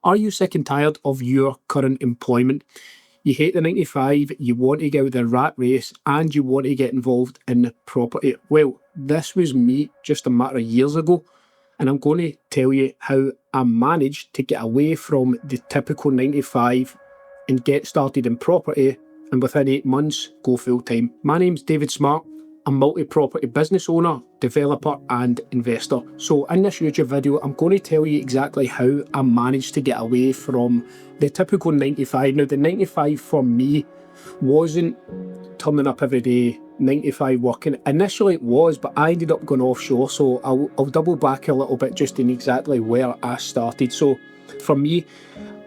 Are you sick and tired of your current employment? You hate the 9 to 5, you want to get out of the rat race, and you want to get involved in property. Well, this was me just a matter of years ago, and I'm going to tell you how I managed to get away from the typical 9 to 5 and get started in property, and within 8 months, go full time. My name's David Smart. I'm a multi-property business owner, developer and investor. So in this YouTube video, I'm going to tell you exactly how I managed to get away from the typical 9 to 5. Now, the 9 to 5 for me wasn't turning up every day, 9 to 5 working. Initially it was, but I ended up going offshore. So I'll double back a little bit just in exactly where I started. So for me,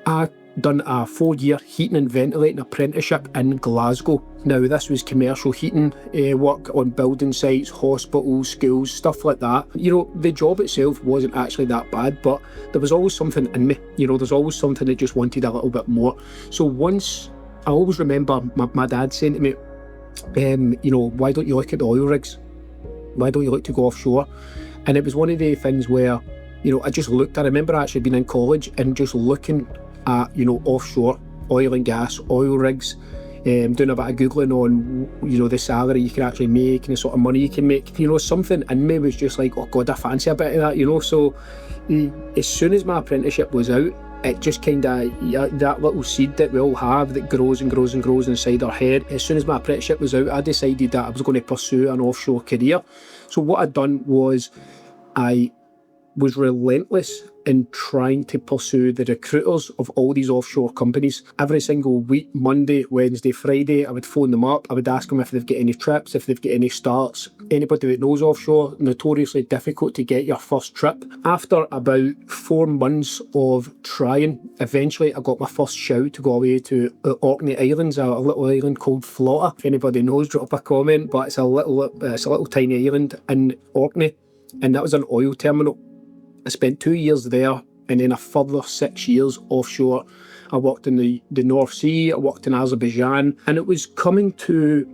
I done a 4-year heating and ventilating apprenticeship in Glasgow. Now, this was commercial heating work on building sites, hospitals, schools, stuff like that. You know, the job itself wasn't actually that bad, but there was always something in me. You know, there's always something that just wanted a little bit more. So once, I always remember my dad saying to me, you know, why don't you look at the oil rigs? Why don't you look to go offshore? And it was one of the things where, you know, I remember actually being in college and just looking at, you know, offshore, oil and gas, oil rigs, doing a bit of Googling on, you know, the salary you can actually make and the sort of money you can make. You know, something in me was just like, oh God, I fancy a bit of that, you know. So as soon as my apprenticeship was out, it just kind of, that little seed that we all have that grows and grows and grows inside our head. As soon as my apprenticeship was out, I decided that I was going to pursue an offshore career. So what I'd done was I was relentless in trying to pursue the recruiters of all these offshore companies. Every single week, Monday, Wednesday, Friday, I would phone them up. I would ask them if they've got any trips, if they've got any starts. Anybody that knows offshore, notoriously difficult to get your first trip. After about 4 months of trying, eventually I got my first shout to go away to Orkney Islands, a little island called Flotta. If anybody knows, drop a comment, but it's a little tiny island in Orkney, and that was an oil terminal. I spent 2 years there, and then a further 6 years offshore. I worked in the North Sea, I worked in Azerbaijan, and it was coming to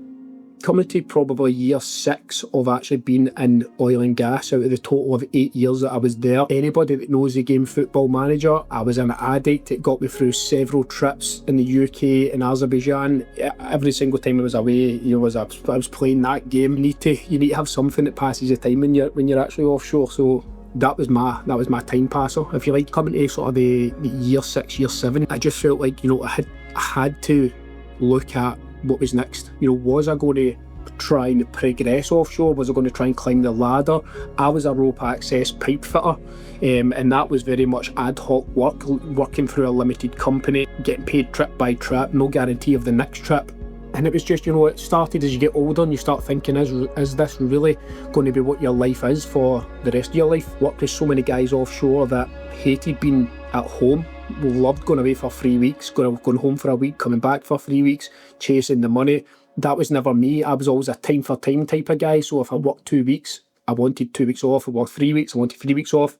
probably year 6 of actually being in oil and gas out of the total of 8 years that I was there. Anybody that knows the game Football Manager, I was an addict. It got me through several trips in the UK and Azerbaijan. Every single time I was away, you know, I was playing that game. You need to have something that passes the time when you're actually offshore. So that was my time passer, if you like. Coming to sort of the year 6, year 7, I just felt like, you know, I had to look at what was next. You know, was I going to try and progress offshore? Was I going to try and climb the ladder? I was a rope access pipe fitter, and that was very much ad hoc work, working through a limited company, getting paid trip by trip, no guarantee of the next trip. And it was just, you know, it started as you get older and you start thinking, is this really going to be what your life is for the rest of your life? Worked with so many guys offshore that hated being at home, loved going away for 3 weeks, going home for a week, coming back for 3 weeks, chasing the money. That was never me. I was always a time for time type of guy. So if I worked 2 weeks, I wanted 2 weeks off. If I worked 3 weeks, I wanted 3 weeks off.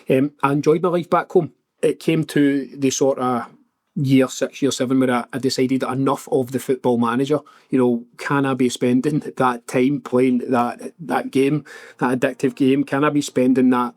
I enjoyed my life back home. It came to the sort of year 6, year 7 where I decided enough of the Football Manager. You know, can I be spending that time playing that game, that addictive game? Can I be spending that,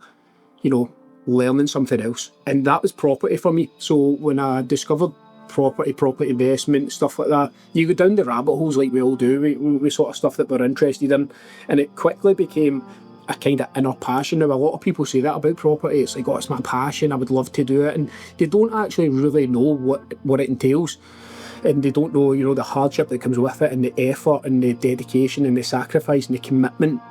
you know, learning something else? And that was property for me. So when I discovered property investment, stuff like that, you go down the rabbit holes like we all do, we sort of stuff that we're interested in, and it quickly became a kind of inner passion. Now, a lot of people say that about property. It's like, oh, it's my passion, I would love to do it. And they don't actually really know what it entails. And they don't know, you know, the hardship that comes with it, and the effort and the dedication and the sacrifice and the commitment.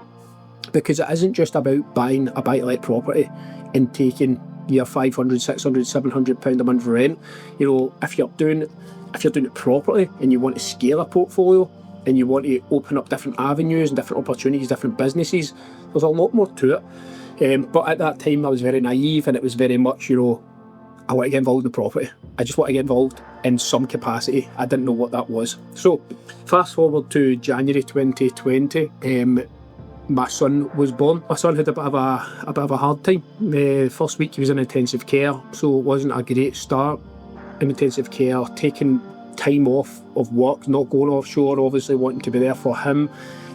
Because it isn't just about buying a buy-to-let property and taking your £500, £600, £700 a month rent. You know, if you're doing it properly and you want to scale a portfolio and you want to open up different avenues and different opportunities, different businesses, there's a lot more to it. But at that time I was very naive, and it was very much, you know, I want to get involved in property. I just want to get involved in some capacity. I didn't know what that was. So fast forward to January 2020, my son was born. My son had a bit of a hard time. The first week he was in intensive care, so it wasn't a great start in intensive care, taking time off of work, not going offshore, obviously wanting to be there for him.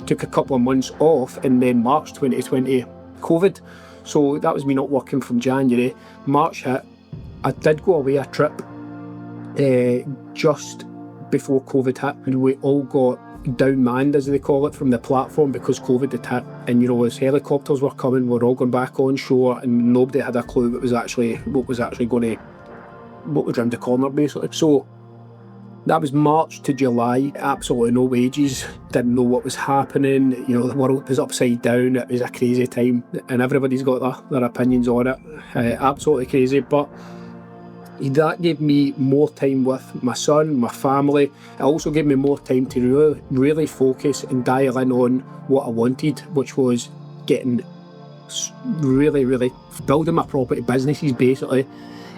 Took a couple of months off, and then March 2020, COVID. So that was me not working from January. March hit, I did go away a trip just before COVID hit, and we all got downmanned, as they call it, from the platform because COVID had hit. And as helicopters were coming, we're all going back on shore, and nobody had a clue what was actually around the corner, basically. So that was March to July, absolutely no wages, didn't know what was happening, the world was upside down, it was a crazy time, and everybody's got their opinions on it, absolutely crazy. But that gave me more time with my son, my family. It also gave me more time to really focus and dial in on what I wanted, which was getting really building my property businesses, basically,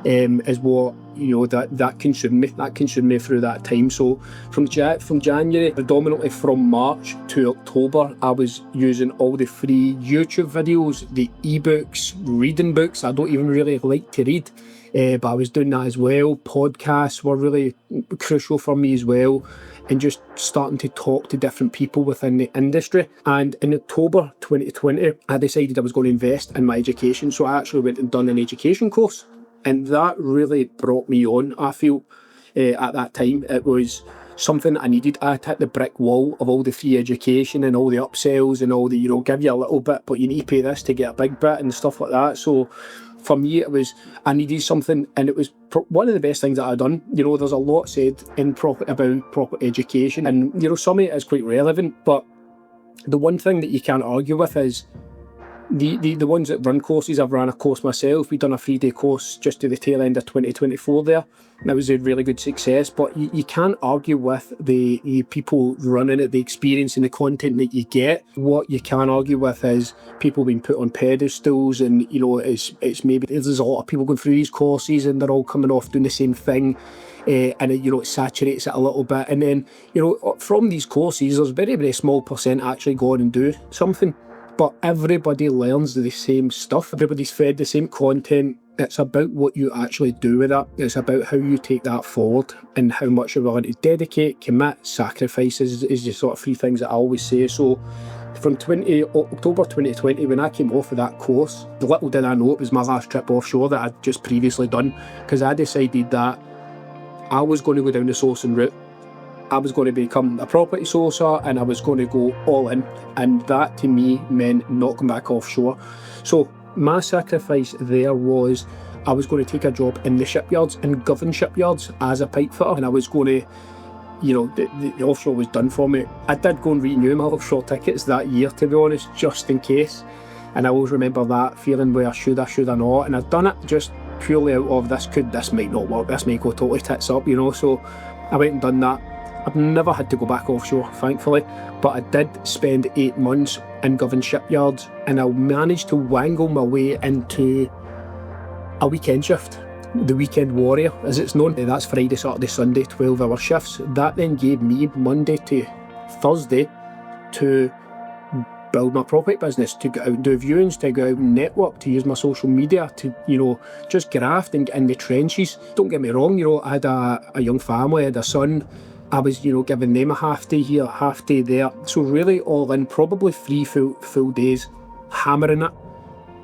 is what that consumed me through that time. So from January, predominantly from March to October, I was using all the free YouTube videos, the ebooks, reading books. I don't even really like to read, but I was doing that as well. Podcasts were really crucial for me as well, and just starting to talk to different people within the industry. And in October 2020, I decided I was going to invest in my education. So I actually went and done an education course. And that really brought me on, I feel, at that time. It was something I needed. I had hit the brick wall of all the free education and all the upsells and all the, give you a little bit, but you need to pay this to get a big bit and stuff like that. So for me, I needed something, and it was one of the best things that I'd done. There's a lot said about proper education, and, some of it is quite relevant, but the one thing that you can't argue with is the ones that run courses. I've run a course myself. We've done a 3-day course just to the tail end of 2024 there. That was a really good success, but you can't argue with the people running it, the experience and the content that you get. What you can argue with is people being put on pedestals, and it's maybe there's a lot of people going through these courses and they're all coming off doing the same thing, and it saturates it a little bit. And then from these courses, there's very small percent actually go on and do something. But everybody learns the same stuff. Everybody's fed the same content. It's about what you actually do with it. It's about how you take that forward and how much you're willing to dedicate, commit, sacrifice is the sort of three things that I always say. So from October 2020, when I came off of that course, little did I know it was my last trip offshore that I'd just previously done, because I decided that I was going to go down the sourcing route. I was going to become a property sourcer, and I was going to go all in, and that to me meant not going back offshore. So my sacrifice there was I was going to take a job in the shipyards, in Govan shipyards, as a pipe fitter, and I was going to, the offshore was done for me. I did go and renew my offshore tickets that year, to be honest, just in case, and I always remember that feeling where should I not, and I'd done it just purely out of this might not work, this might go totally tits up, so I went and done that. I've never had to go back offshore, thankfully, but I did spend 8 months in Govan shipyards, and I managed to wangle my way into a weekend shift. The weekend warrior, as it's known. That's Friday, Saturday, Sunday, 12-hour shifts. That then gave me Monday to Thursday to build my property business, to go out and do viewings, to go out and network, to use my social media, to, just graft and get in the trenches. Don't get me wrong, I had a young family, I had a son. I was, giving them a half day here, half day there. So really all in, probably 3 full days, hammering it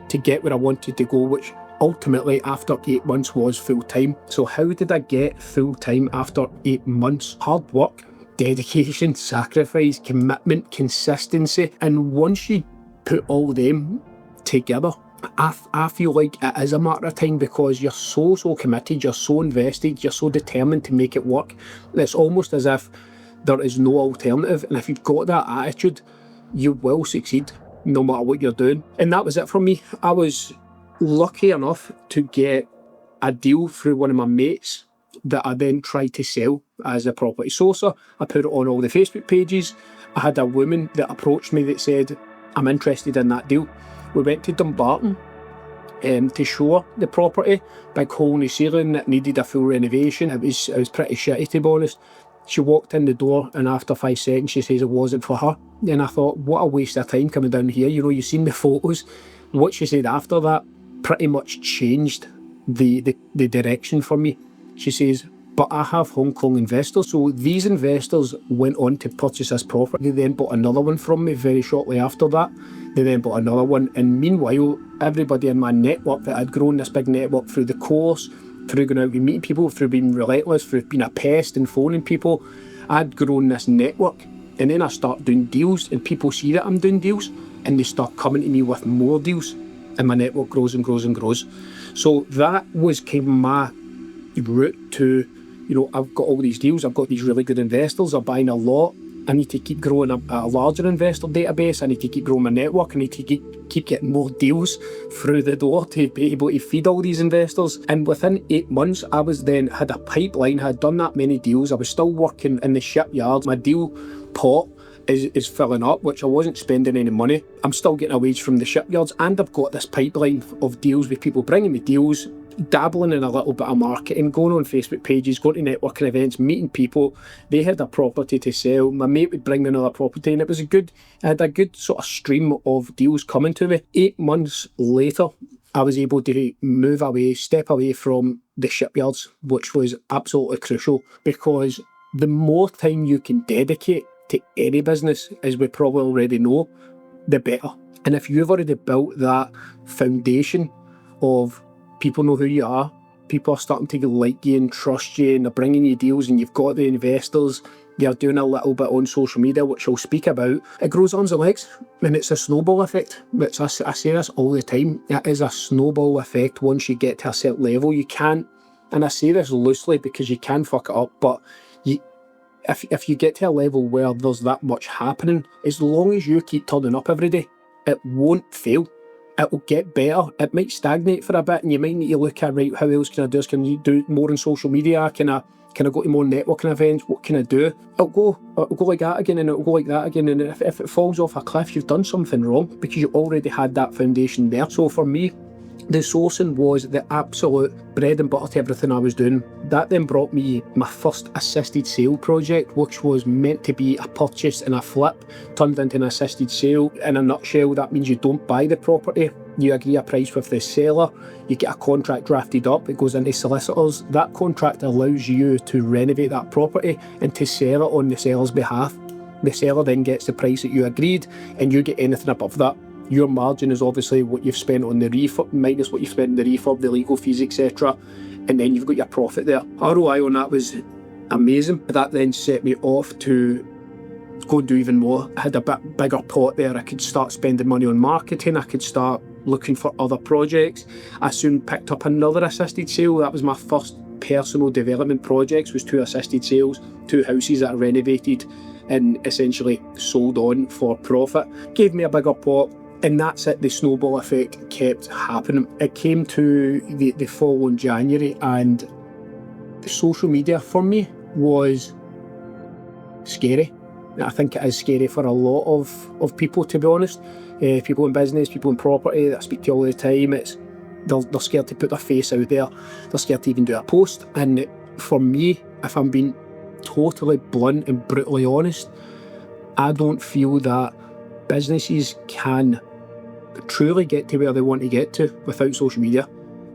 to get where I wanted to go, which ultimately after 8 months was full time. So how did I get full time after 8 months? Hard work, dedication, sacrifice, commitment, consistency. And once you put all them together, I feel like it is a matter of time, because you're so committed, you're so invested, you're so determined to make it work. It's almost as if there is no alternative, and if you've got that attitude, you will succeed no matter what you're doing. And that was it for me. I was lucky enough to get a deal through one of my mates that I then tried to sell as a property sourcer. I put it on all the Facebook pages. I had a woman that approached me that said, I'm interested in that deal. We went to Dumbarton to show the property. Big hole in the ceiling that needed a full renovation. It was pretty shitty, to be honest. She walked in the door, and after 5 seconds she says it wasn't for her. Then I thought, what a waste of time coming down here. You've seen the photos. What she said after that pretty much changed the direction for me. She says, but I have Hong Kong investors. So these investors went on to purchase this property. They then bought another one from me very shortly after that. They then bought another one. And meanwhile, everybody in my network that I'd grown this big network through the course, through going out and meeting people, through being relentless, through being a pest and phoning people, I'd grown this network. And then I start doing deals, and people see that I'm doing deals, and they start coming to me with more deals, and my network grows and grows and grows. So that was kind of my route to, I've got all these deals, I've got these really good investors, they're buying a lot. I need to keep growing a larger investor database. I need to keep growing my network. I need to keep getting more deals through the door to be able to feed all these investors. And within 8 months, I was then had a pipeline, had done that many deals. I was still working in the shipyards. My deal pot is filling up, which I wasn't spending any money. I'm still getting a wage from the shipyards, and I've got this pipeline of deals with people bringing me deals, dabbling in a little bit of marketing, going on Facebook pages, going to networking events, meeting people. They had a property to sell. My mate would bring me another property, and I had a good sort of stream of deals coming to me. 8 months later, I was able to step away from the shipyards, which was absolutely crucial, because the more time you can dedicate to any business, as we probably already know, the better. And if you've already built that foundation of people know who you are, people are starting to like you and trust you, and they're bringing you deals, and you've got the investors, they're doing a little bit on social media, which I'll speak about, it grows arms and legs, and it's a snowball effect. I say this all the time, it is a snowball effect. Once you get to a certain level, you can't, and I say this loosely because you can fuck it up, but if you get to a level where there's that much happening, as long as you keep turning up every day, it won't fail. It will get better. It might stagnate for a bit, and you might need to look at, right, how else can I do this? Can you do more on social media? Can I go to more networking events? What can I do? It'll go like that again, and it'll go like that again. And if it falls off a cliff, you've done something wrong, because you already had that foundation there. So for me, the sourcing was the absolute bread and butter to everything I was doing. That then brought me my first assisted sale project, which was meant to be a purchase and a flip, turned into an assisted sale. In a nutshell, that means you don't buy the property. You agree a price with the seller, you get a contract drafted up, it goes into solicitors. That contract allows you to renovate that property and to sell it on the seller's behalf. The seller then gets the price that you agreed, and you get anything above that. Your margin is obviously what you've spent on the refurb, minus what you've spent on the refurb, the legal fees, etc. And then you've got your profit there. ROI on that was amazing. That then set me off to go and do even more. I had a bit bigger pot there. I could start spending money on marketing. I could start looking for other projects. I soon picked up another assisted sale. That was my first personal development projects, was 2 assisted sales, 2 houses that I renovated and essentially sold on for profit. Gave me a bigger pot. And that's it, the snowball effect kept happening. It came to the following January, and social media for me was scary. I think it is scary for a lot of people, to be honest. People in business, people in property that I speak to all the time, they're scared to put their face out there. They're scared to even do a post. And for me, if I'm being totally blunt and brutally honest, I don't feel that businesses can truly get to where they want to get to without social media.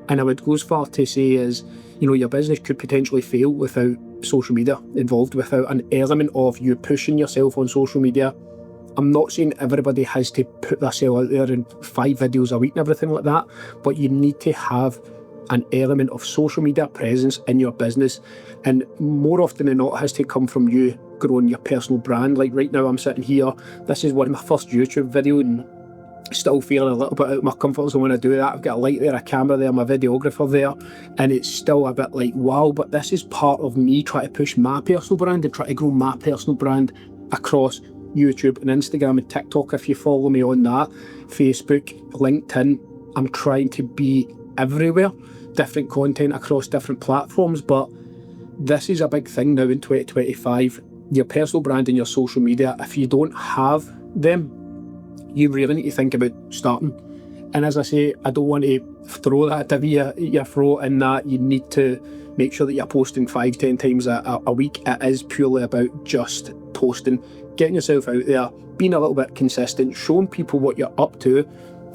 And I would go as far to say is, your business could potentially fail without social media involved, without an element of you pushing yourself on social media. I'm not saying everybody has to put themselves out there in 5 videos a week and everything like that, but you need to have an element of social media presence in your business. And more often than not, it has to come from you growing your personal brand. Like right now, I'm sitting here, this is one of my first YouTube videos, and still feeling a little bit out of my comfort zone when I do that. I've got a light there, a camera there, my videographer there, and it's still a bit like, wow, but this is part of me trying to push my personal brand and try to grow my personal brand across YouTube and Instagram and TikTok, if you follow me on that, Facebook, LinkedIn. I'm trying to be everywhere, different content across different platforms, but this is a big thing now in 2025. Your personal brand and your social media, if you don't have them, you really need to think about starting. And as I say, I don't want to throw that at your throat, in that you need to make sure that you're posting 5-10 times a week. It is purely about just posting, getting yourself out there, being a little bit consistent, showing people what you're up to,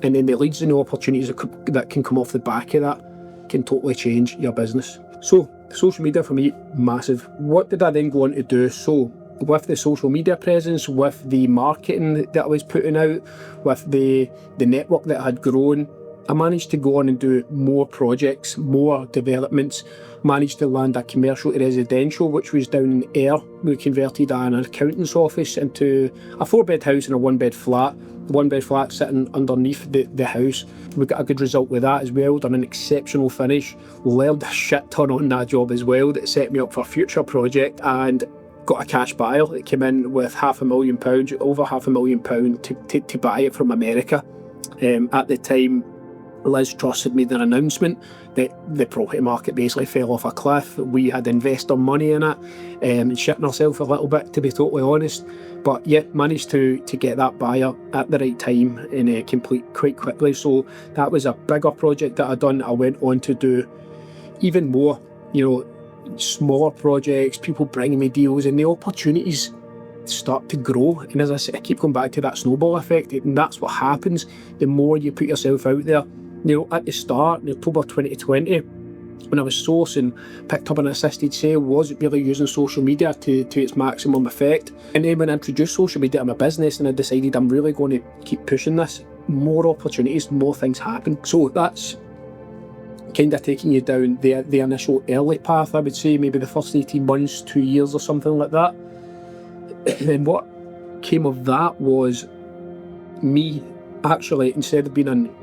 and then the leads and the opportunities that can come off the back of that can totally change your business. So social media for me, massive. What did I then go on to do? So with the social media presence, with the marketing that I was putting out, with the network that I had grown, I managed to go on and do more projects, more developments, managed to land a commercial to residential, which was down in Ayr. We converted an accountant's office into a 4-bed house and a 1-bed flat. The 1-bed flat sitting underneath the house. We got a good result with that as well, done an exceptional finish, learned a shit ton on that job as well that set me up for a future project, and got a cash buyer that came in with £500,000, over £500,000 to buy it from America. At the time, Liz Truss had made an announcement that the property market basically fell off a cliff. We had investor money in it, and shitting ourselves a little bit, to be totally honest. But yeah, managed to get that buyer at the right time and complete quite quickly. So that was a bigger project that I'd done. I went on to do even more, smaller projects, people bringing me deals, and the opportunities start to grow. And as I said, I keep going back to that snowball effect, and that's what happens the more you put yourself out there. At the start, in October 2020, when I was sourcing, picked up an assisted sale, wasn't really using social media to its maximum effect. And then when I introduced social media to my business and I decided I'm really going to keep pushing this, more opportunities, more things happen. So that's kind of taking you down the initial early path, I would say, maybe the first 18 months, 2 years or something like that. And what came of that was me actually, instead of being an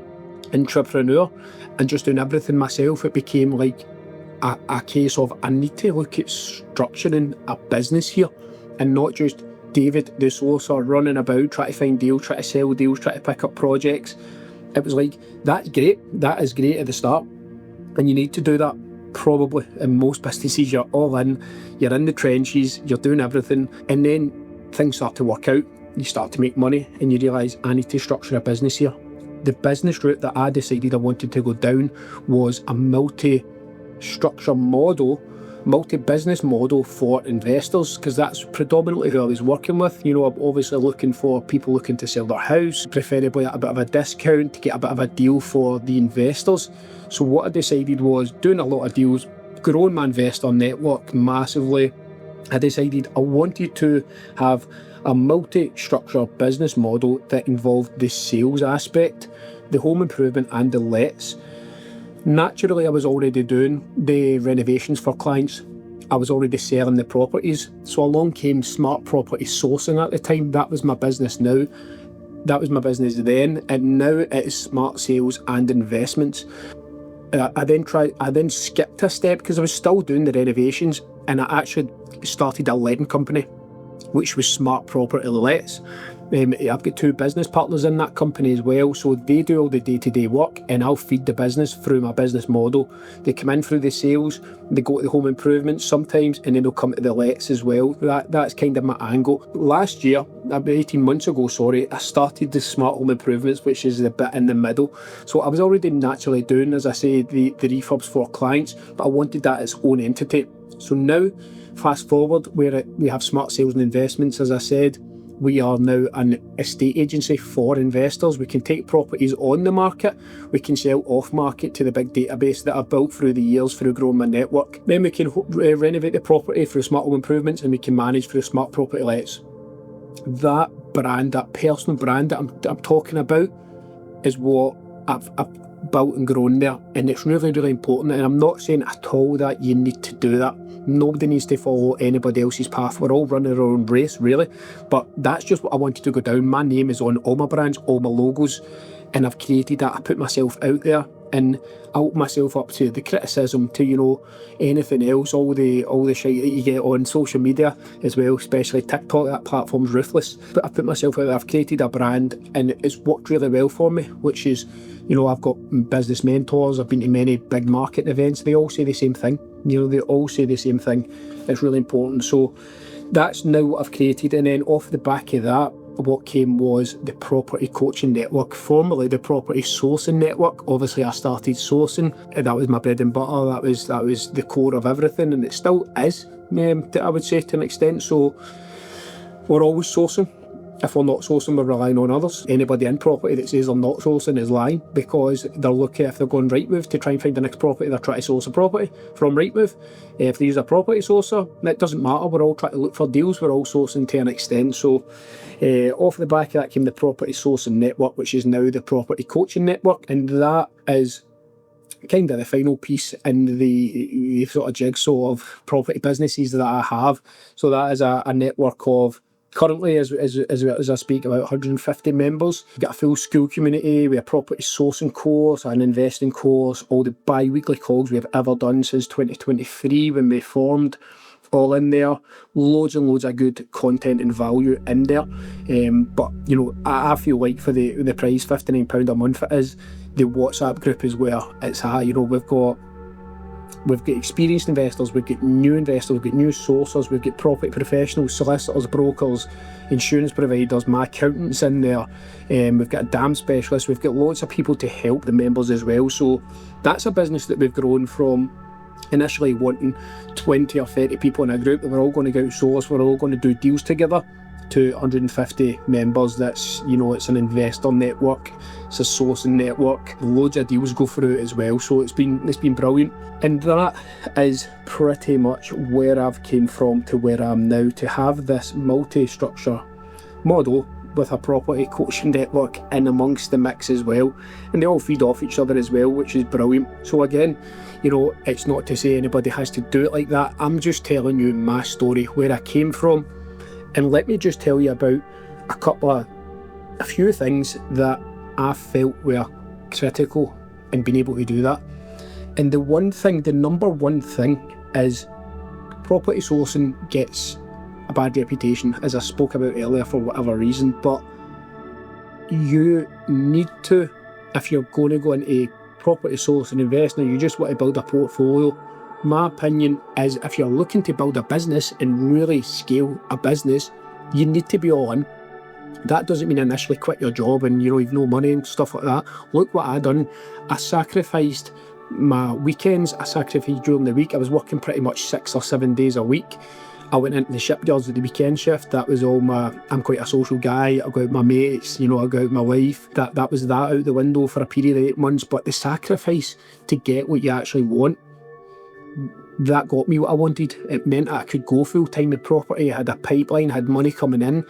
entrepreneur and just doing everything myself, it became like a case of I need to look at structuring a business here and not just David the sourcer running about trying to find deals, trying to sell deals, trying to pick up projects. It was like, that's great, that is great at the start, and you need to do that probably in most businesses. You're all in, you're in the trenches, you're doing everything, and then things start to work out, you start to make money, and you realise I need to structure a business here. The business route that I decided I wanted to go down was a multi-structure model, multi-business model for investors, because that's predominantly who I was working with. I'm obviously looking for people looking to sell their house, preferably at a bit of a discount to get a bit of a deal for the investors. So what I decided was doing a lot of deals, growing my investor network massively. I decided I wanted to have a multi-structure business model that involved the sales aspect, the home improvement and the lets. Naturally, I was already doing the renovations for clients. I was already selling the properties. So along came smart property sourcing at the time. That was my business now. That was my business then, and now it is smart sales and investments. I then skipped a step because I was still doing the renovations, and I actually started a letting company, which was Smart Property Lets. I've got 2 business partners in that company as well, so they do all the day-to-day work and I'll feed the business through my business model. They come in through the sales, they go to the home improvements sometimes, and then they'll come to the lets as well. That's kind of my angle. Last year, about 18 months ago, I started the Smart Home Improvements, which is the bit in the middle. So I was already naturally doing, as I say, the refurbs for clients, but I wanted that as its own entity. So now, fast forward, where we have Smart Sales and Investments, as I said, we are now an estate agency for investors. We can take properties on the market, we can sell off market to the big database that I've built through the years through growing my network. Then we can renovate the property through Smart Home Improvements, and we can manage through Smart Property Lets. That brand, that personal brand that I'm talking about, is what I've built and grown there, and it's really, really important. And I'm not saying at all that you need to do that. Nobody needs to follow anybody else's path. We're all running our own race, really. But that's just what I wanted to go down. My name is on all my brands, all my logos, and I've created that. I put myself out there, and I open myself up to the criticism, to anything else, all the shit that you get on social media as well, especially TikTok. That platform's ruthless. But I've put myself out there. I've created a brand, and it's worked really well for me, which is, I've got business mentors. I've been to many big market events. They all say the same thing. They all say the same thing. It's really important. So that's now what I've created. And then off the back of that, what came was the Property Coaching Network, formerly the Property Sourcing Network. Obviously, I started sourcing, and that was my bread and butter. That was the core of everything, and it still is, I would say, to an extent. So we're always sourcing. If we're not sourcing, we're relying on others. Anybody in property that says they're not sourcing is lying, because they're looking, if they're going Rightmove to try and find the next property, they're trying to source a property from Rightmove. If they use a property sourcer, it doesn't matter, we're all trying to look for deals, we're all sourcing to an extent. So off the back of that came the Property Sourcing Network, which is now the Property Coaching Network, and that is kind of the final piece in the sort of jigsaw of property businesses that I have. So that is a network of, currently, as I speak, about 150 members. We've got a full school community, we have a property sourcing course, an investing course, all the bi-weekly calls we've ever done since 2023 when we formed, all in there. Loads and loads of good content and value in there. But, you know, I feel like for the price, £59 a month it is, the WhatsApp group is where it's at. You know, we've got experienced investors, we've got new investors, we've got new sourcers, we've got property professionals, solicitors, brokers, insurance providers, my accountant's in there, we've got a dam specialist, we've got lots of people to help the members as well. So that's a business that we've grown from initially wanting 20 or 30 people in a group that we're all going to go out source, we're all going to do deals together, to 150 members. That's, you know, it's an investor network, it's a sourcing network, loads of deals go through it as well. So it's been brilliant, and that is pretty much where I've came from to where I am now, to have this multi-structure model with a property coaching network in amongst the mix as well, and they all feed off each other as well, which is brilliant. So again, you know, it's not to say anybody has to do it like that, I'm just telling you my story, where I came from. And let me just tell you about a few things that I felt were critical in being able to do that. And the number one thing is property sourcing gets a bad reputation, as I spoke about earlier, for whatever reason. But you need to, if you're going to go into property sourcing investing, or you just want to build a portfolio, my opinion is, if you're looking to build a business and really scale a business, you need to be all in. That doesn't mean initially quit your job and, you know, you've no money and stuff like that. Look what I done. I sacrificed my weekends, I sacrificed during the week. I was working pretty much 6 or 7 days a week. I went into the shipyards with the weekend shift. That was all I'm quite a social guy. I go out with my mates, you know, I go out with my wife. That was that out the window for a period of 8 months. But the sacrifice to get what you actually want, that got me what I wanted. It meant I could go full time with property. I had a pipeline, I had money coming in,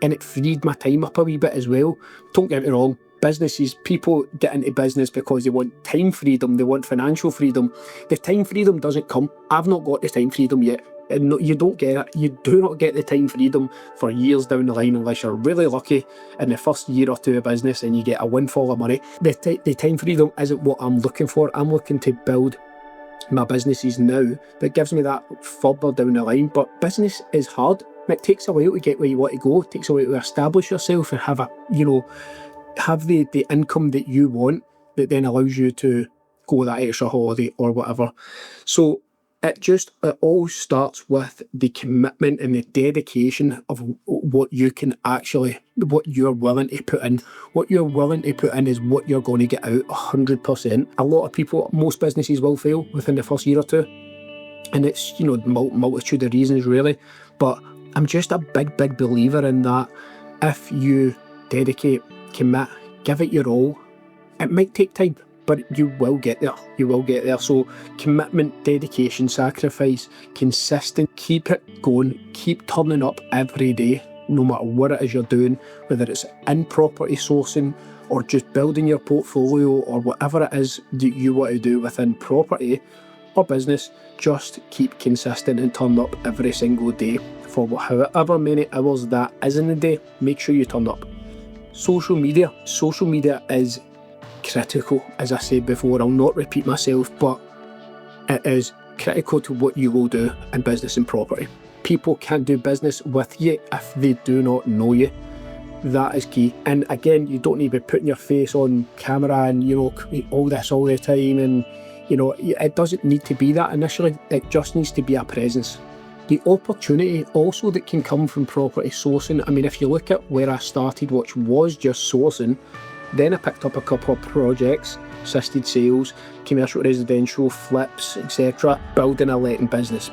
and it freed my time up a wee bit as well. Don't get me wrong, businesses, people get into business because they want time freedom, they want financial freedom. The time freedom doesn't come. I've not got the time freedom yet. And you don't get it. You do not get the time freedom for years down the line, unless you're really lucky in the first year or two of business and you get a windfall of money. The time freedom isn't what I'm looking for. I'm looking to build my businesses now that gives me that further down the line. But business is hard. It takes a while to get where you want to go. It takes a while to establish yourself and have the income that you want, that then allows you to go that extra holiday or whatever. So it all starts with the commitment and the dedication of what you're willing to put in. What you're willing to put in is what you're going to get out 100%. A lot of people, most businesses will fail within the first year or two. And it's, you know, multitude of reasons really. But I'm just a big believer in that. If you dedicate, commit, give it your all, it might take time, but you will get there. You will get there. So commitment, dedication, sacrifice, consistent, keep it going, keep turning up every day, no matter what it is you're doing, whether it's in property sourcing or just building your portfolio or whatever it is that you want to do within property or business. Just keep consistent and turn up every single day for however many hours that is in the day. Make sure you turn up. Social media is critical, as I said before. I'll not repeat myself, but it is critical to what you will do in business and property. People can't do business with you if they do not know you. That is key. And again, you don't need to be putting your face on camera and, you know, all this all the time, and, you know, it doesn't need to be that initially. It just needs to be a presence. The opportunity also that can come from property sourcing, I mean, if you look at where I started, which was just sourcing, then I picked up a couple of projects, assisted sales, commercial, residential, flips, etc. Building a letting business,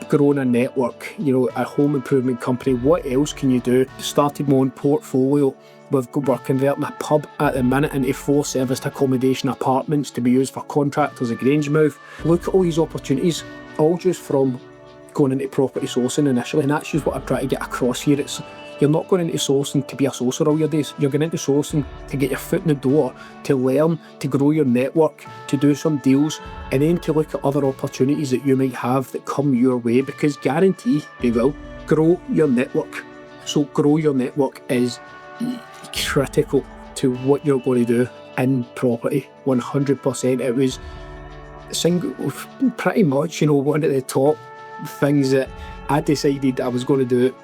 growing a network, a home improvement company. What else can you do? Started my own portfolio. We're converting a pub at the minute into 4 serviced accommodation apartments to be used for contractors at Grangemouth. Look at all these opportunities, all just from going into property sourcing initially, and that's just what I'm trying to get across here. You're not going into sourcing to be a sourcer all your days. You're going into sourcing to get your foot in the door, to learn, to grow your network, to do some deals, and then to look at other opportunities that you might have that come your way, because guarantee they will. Grow your network. So grow your network is critical to what you're going to do in property. 100%. It was pretty much, one of the top things that I decided I was going to do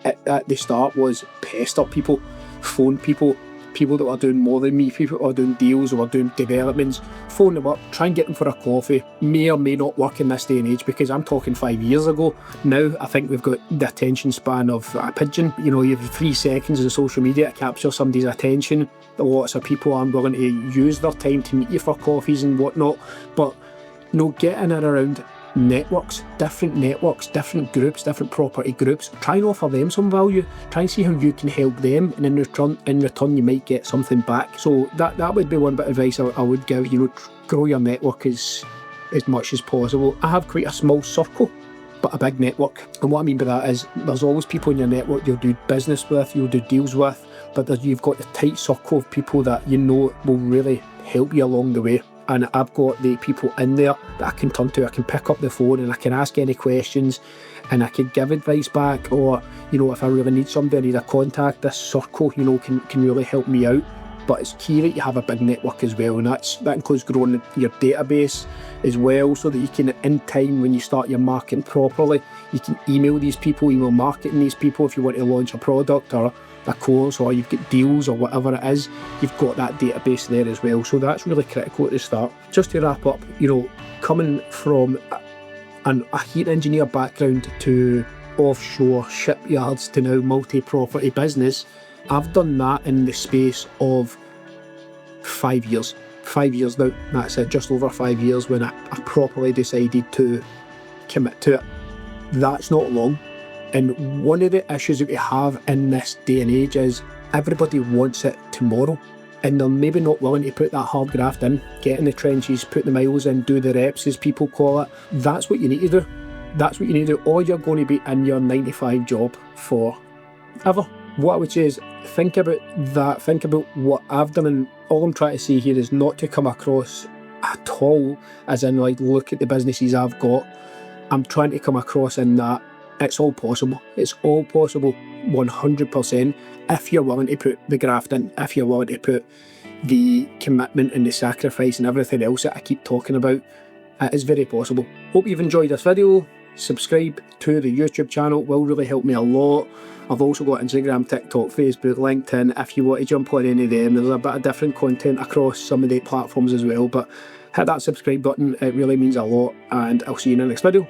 at the start was pester people, phone people that were doing more than me, people that were doing deals or were doing developments, phone them up, try and get them for a coffee. May or may not work in this day and age, because I'm talking 5 years ago. Now I think we've got the attention span of a pigeon. You have 3 seconds on social media to capture somebody's attention. Lots of people aren't willing to use their time to meet you for coffees and whatnot, but get in and around networks, different groups, different property groups. Try and offer them some value. Try and see how you can help them, and in return you might get something back. So that would be one bit of advice I would give. Grow your network as much as possible. I have quite a small circle, but a big network. And what I mean by that is there's always people in your network you'll do business with, you'll do deals with, but you've got the tight circle of people that will really help you along the way. And I've got the people in there that I can turn to. I can pick up the phone and I can ask any questions, and I can give advice back, or if I really need somebody, I need a contact, this circle can really help me out. But it's key that you have a big network as well, and that includes growing your database as well, so that you can, in time when you start your marketing properly, you can email marketing these people if you want to launch a product or a course, or you've got deals or whatever it is. You've got that database there as well, so that's really critical at the start. Just to wrap up, coming from a heat engineer background to offshore shipyards to now multi-property business, I've done that in the space of 5 years. 5 years now, that's it, just over 5 years when I properly decided to commit to it. That's not long. And one of the issues that we have in this day and age is everybody wants it tomorrow, and they're maybe not willing to put that hard graft in, get in the trenches, put the miles in, do the reps as people call it. That's what you need to do. That's what you need to do, or you're going to be in your 9-to-5 job forever. What I would say is think about that, think about what I've done, and all I'm trying to say here is not to come across at all as in look at the businesses I've got. I'm trying to come across in that it's all possible. It's all possible 100% if you're willing to put the graft in, if you're willing to put the commitment and the sacrifice and everything else that I keep talking about. It is very possible. Hope you've enjoyed this video. Subscribe to the YouTube channel, it will really help me a lot. I've also got Instagram, TikTok, Facebook, LinkedIn. If you want to jump on any of them, there's a bit of different content across some of the platforms as well, but hit that subscribe button, it really means a lot, and I'll see you in the next video.